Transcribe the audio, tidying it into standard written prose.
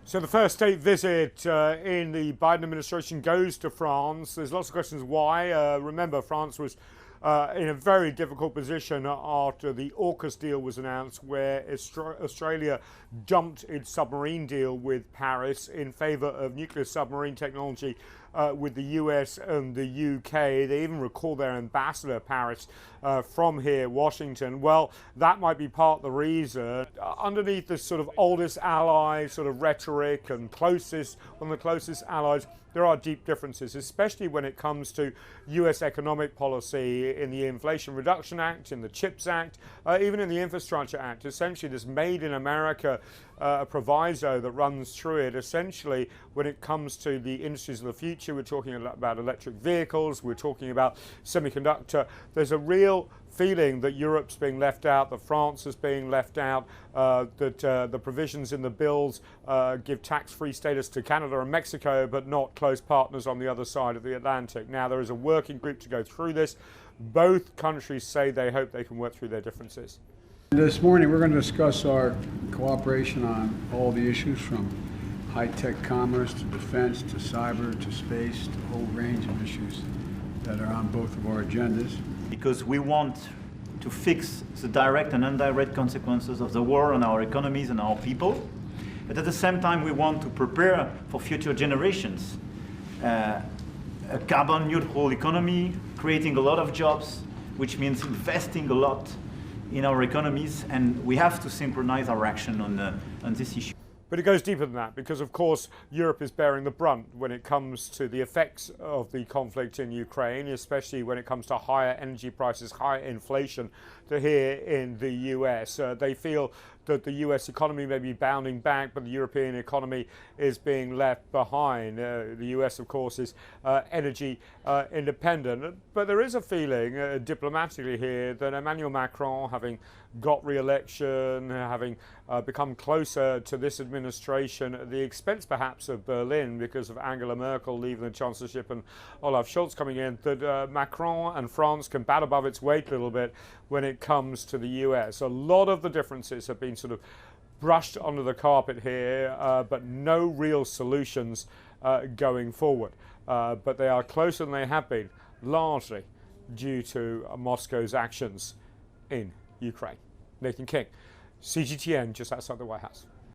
So the first state visit in the Biden administration goes to France. There's lots of questions why. Remember, France was in a very difficult position after the AUKUS deal was announced, where Australia dumped its submarine deal with Paris in favor of nuclear submarine technology with the US and the UK. They even recalled their ambassador, Paris, from here, Washington. Well, that might be part of the reason. Underneath this sort of oldest ally sort of rhetoric and one of the closest allies, there are deep differences, especially when it comes to US economic policy in the Inflation Reduction Act, in the CHIPS Act, even in the Infrastructure Act. Essentially, this Made in America proviso that runs through it. Essentially, when it comes to the industries of the future, we're talking about electric vehicles, we're talking about semiconductor. There's a real feeling that Europe's being left out, that France is being left out, that the provisions in the bills give tax-free status to Canada and Mexico, but not close partners on the other side of the Atlantic. Now, there is a working group to go through this. Both countries say they hope they can work through their differences. This morning we're going to discuss our cooperation on all the issues from high-tech commerce to defense to cyber to space to a whole range of issues that are on both of our agendas. Because we want to fix the direct and indirect consequences of the war on our economies and our people. But at the same time, we want to prepare for future generations a carbon neutral economy, creating a lot of jobs, which means investing a lot in our economies, and we have to synchronize our action on this issue. But it goes deeper than that, because of course Europe is bearing the brunt when it comes to the effects of the conflict in Ukraine, especially when it comes to higher energy prices, higher inflation to here in the US. They feel that the US economy may be bounding back, but the European economy is being left behind. The US, of course, is energy independent. But there is a feeling diplomatically here that Emmanuel Macron, having got re-election, having become closer to this administration at the expense perhaps of Berlin because of Angela Merkel leaving the chancellorship and Olaf Scholz coming in, that Macron and France can bat above its weight a little bit when it comes to the US. A lot of the differences have been sort of brushed under the carpet here, but no real solutions going forward. But they are closer than they have been, largely due to Moscow's actions in Ukraine. Nathan King, CGTN, just outside the White House.